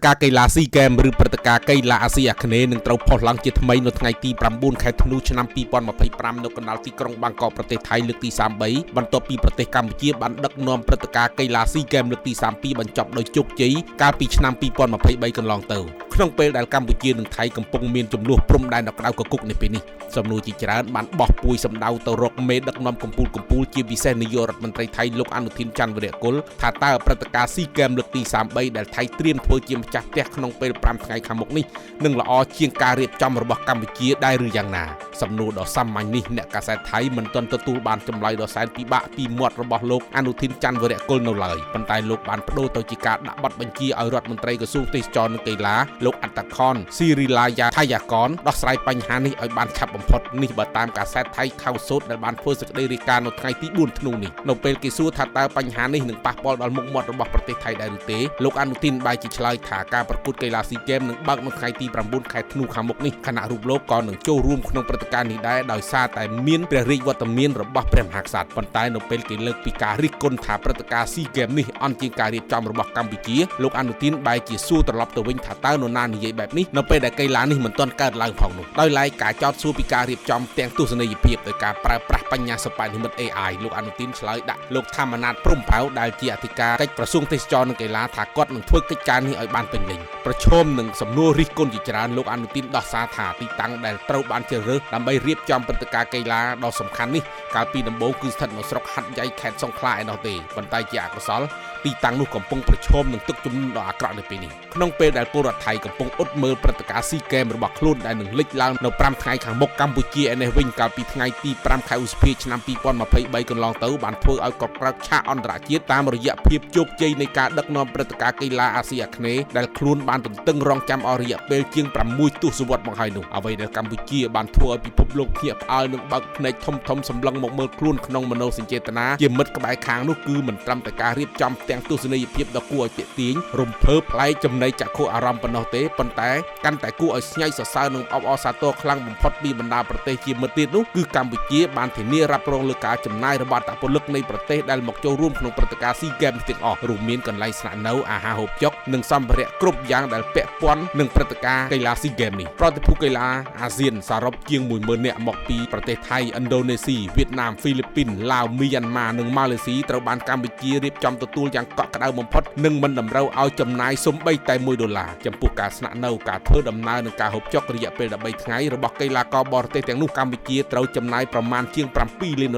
ការកីឡាស៊ីហ្គេមឬព្រឹត្តិការណ៍កីឡាអាស៊ីអាគ្នេយ៍នឹងត្រូវផុសឡើងជាថ្មីនៅថ្ងៃទី9ខែធ្នូឆ្នាំ2025នៅកណ្ដាលទីក្រុងបាងកកប្រទេសថៃលើកទី33បន្ទាប់ពីប្រទេសកម្ពុជាបានដឹកនាំព្រឹត្តិការណ៍កីឡាស៊ីហ្គេមលើកទី32បញ្ចប់ដោយជោគជ័យកាលពីឆ្នាំ2023កន្លងទៅក្នុងពេលដែលកម្ពុជានិងថៃកំពុងមានចំនួនព្រំដែនក្តៅកគុកនៅពេលនេះសំណួរជាច្រើនបានបោះពួយសម្ដៅទៅរកមេដឹកនាំកម្ពុជាជាពិសេសនាយករដ្ឋមន្ត្រីថៃលោកអនុทิនច័ន្ទវរៈគុលថាតើព្រឹត្តិការណ៍ស៊ីហ្គេមលើកទី33ដែលថៃត្រៀមធ្វើជាម្ចាស់ផ្ទះក្នុងពេល5ថ្ងៃខាងមុខនេះនឹងល្អជាងការរៀបចំរបស់កម្ពុជាដែរឬយ៉ាងណាសំណួរដ៏សាមញ្ញនេះអ្នកកាសែតថៃមិនទាន់ទទួលបានចម្លើយដ៏សែនពិបាកពីមាត់របស់លោកអនុทิនច័ន្ទវរៈគុលនៅឡើយប៉ុន្តែលោកបានបដូរទៅជាការដាក់បទបញ្ជាឲ្យរដ្ឋមន្ត្រីក្រសួងទេសចរនិងកីឡាលោកអត្តខនស៊ីរីឡាយ៉ាថៃយ៉ាកនដោះស្រាយបញ្ហានេះឲ្យបានឆាប់បំផុតនេះបើតាមកាសែតថៃខៅសូតដែលបានធ្វើសេចក្តីរាយការណ៍នៅថ្ងៃទី4ធ្នូនេះនៅពេលគេសួរថាតើបញ្ហានេះនឹងប៉ះពាល់ដល់មុខមាត់របស់ប្រទេសថៃដែរឬទេលោកអនុทิនបែរជាឆ្លើយថាការប្រកួតកីឡាស៊ីហ្គេមនឹងបើកនៅថ្ងៃទី9ខែធ្នូខាងមុខនេះខណៈរូបលោកក៏នឹងចូលរួមក្នុងព្រឹត្តិការណ៍នេះដែរដោយសារតែមានព្រះរាជវត្តមានរបស់ព្រះមហាក្សត្រប៉ុន្តែនៅពេលគេលើកពីការរិះគន់ថាព្រឹត្តិការណ៍ស៊ីហ្គេមនេះអន់ជាងការរៀបចំរបស់កម្ពុជាលោកអនុทิនបែរជាសួរត្រឡប់ទៅវិញថាតើនរណានិយាយបែបនេះនៅពេលដែលកីឡានេះមិនទាន់កើតឡើងផងនោះដោយឡែកការចោទសួរពីការរៀបចំទាំងទស្សនីយភាពដោយការប្រើប្រាស់បញ្ញាសិប្បនិម្មិត AI លោកអនុทิនឆ្លើយដាក់លោកធម្មនាថព្រំផៅដែលជាអធិការកិច្ចក្រសួងទេសចរនិងកីឡាថាគាត់នឹងធ្វើកិច្ចការនេះឲ្យបានពេញលេញប្រឈមនឹងសំណួររិះគន់ជាច្រើនលោកអនុทิនដោះសារថាទីតាំងដែលត្រូវបានជ្រើសរើសដើម្បីរៀបចំព្រឹត្តិការណ៍កីឡាដ៏សំខាន់នេះកាលពីដំបូងគឺស្ថិតនៅស្រុកហាត់យ៉ៃខេត្តសង្ខ្លាឯណោះទេប៉ុន្តែជាអកុសលទីតាំងនោះកំពុងប្រឈមនឹងទឹកជំនន់ដ៏អាក្រក់នៅពេលនេះក្នុងពេលដែលពលរដ្ឋថៃកំពុងអ៊ុតមើលព្រឹត្តិការណ៍ស៊ីហ្គេមរបស់ខ្លួនដែលនឹងលេចឡើងនៅ5ថ្ងៃខាងមុខកម្ពុជាឯនេះវិញកាលពីថ្ងៃទី5ខែឧសភាឆ្នាំ2023កន្លងទៅបានធ្វើឲ្យកក្រើកឆាកអន្តរជាតិតាមរយៈភាពជោគជ័យនៃការដឹកនាំព្រឹត្តិការណ៍កីឡាអាស៊ីអាគ្នេយ៍ដែលខ្លួនបានទន្ទឹងរង់ចាំអស់រយៈពេលជាង6ទសវត្សរ៍មកហើយនោះអ្វីដែលកម្ពុជាបានធ្វើឲ្យពិភពលោកភ្ញាក់ផ្អើលនិងបើកភ្នែកធំសម្លឹងមកមើលខ្លួនក្នុងមនោសញ្ចេតនាជាមិត្តក្បែរខាងនោះគឺមិនត្រឹមតែការរៀបចំទាំងទស្សនីយភាពដ៏គួរឲ្យទាក់ទាញរំភើបប្លែកចំណីចក្ខុអារម្មណ៍ប៉ុណ្ណោះទេប៉ុន្តែកាន់តែគួរឲ្យស្ញៃសរសើរនិងអបអរសាទរខ្លាំងបំផុតពីបណ្ដាប្រទេសជាមិត្តទៀតនោះគឺកម្ពុជាបានធានារ៉ាប់រងលើការចំណាយរបស់អត្តពលិកនៃប្រទេសដែលមកចូលរួមក្នុងព្រឹត្តិការណ៍ស៊ីហ្គេមទាំងអស់រួមមានកន្លែងស្នាក់នៅអាហារហូបចុកនិងសម្ភារៈគ្រប់យ៉ាងដែលពាក់ព័ន្ធនឹងព្រឹត្តិការណ៍កីឡាស៊ីហ្គេមនេះប្រតិភូកីឡាអាស៊ានសរុបជាង 10000 នាក់មកពីប្រទេសថៃឥណ្ឌូនេស៊ីវៀតណាមហ្វីលីពីនឡាវមីយ៉ាន់ម៉ានិងម៉ាឡេស៊ីត្រូវបានកម្ពុជារៀបចំទទួលយ៉ាងកក់ក្ដៅបំផុតនិងមិនតម្រូវឲ្យចំណាយសូម្បីតែ$1ចំពោះការស្នាក់នៅការធ្វើដំណើរនិងការហូបចុករយៈពេល13ថ្ងៃរបស់កីឡាករបរទេសទាំងនោះកម្ពុជាត្រូវចំណាយប្រមាណជាង$7លាន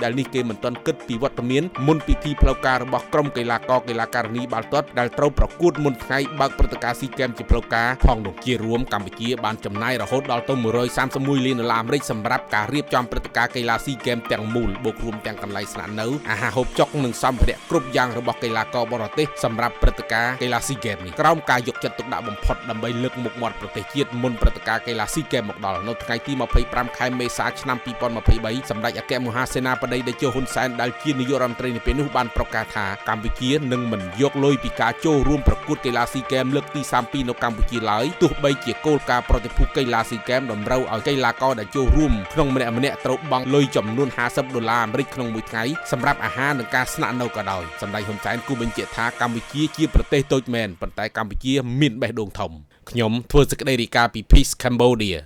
ដែលនេះគេមិនទាន់គិតពីវត្តមានមុនពិធីផ្លូវការរបស់ក្រុមកីឡាករកីឡាការិនីបាល់ទាត់ដែលត្រូវប្រកួតមុនថ្ងៃបើកព្រឹត្តិការណ៍ស៊ីហ្គេមជាផ្លូវការផងនោះជារួមកម្ពុជាបានចំណាយរហូតដល់ទៅ$131លានសម្រាប់ការរៀបចំព្រឹត្តិការណ៍កីឡាស៊ីហ្គេមទាំងមូលបូករួមទាំងកន្លែងស្នាក់នៅអាហារហូបចុកនិងសម្ភារៈគ្រប់យ៉ាងរបស់កីឡាករបរទេសសម្រាប់ព្រឹត្តិការណ៍កីឡាស៊ីហ្គេមនេះក្រោមការយកចិត្តទុកដាក់បំផុតដើម្បីលើកមុខមាត់ប្រទេសជាតិមុនព្រឹត្តិការណ៍កីឡាស៊ីហ្គេមមកដល់នៅថ្ងៃទី25ខែមេសាឆ្នាំ2023សម្ដេចអគ្គមហាសេនាបតីតេជោហ៊ុនសែនដែលជានាយករដ្ឋមន្ត្រីនៅពេលនោះបានប្រកាសថាកម្ពុជានឹងមិនយកលុយពីការចូលរួមប្រកួតកីឡាស៊ីហ្គេមលើកទី32នៅកម្ពុជាឡើយទោះបីជាគោលការណ៍ប្រតិភូកីឡាស៊ីហ្គេមតម្រូវឲ្យកីឡាករដែលចូលរួមក្នុងម្នាក់ត្រូវបង់លុយចំនួន$50ក្នុងមួយថ្ងៃសម្រាប់អាហារនិងការស្នាក់នៅក៏ដោយសម្ដេចហ៊ុនសែនគូបញ្ជាក់ថាកម្ពុជាជាប្រទេសតូចមែនប៉ុន្តែកម្ពុជាមានបេះដូងធំខ្ញុំធ្វើសេចក្តីរាយការណ៍ពី Peace Cambodia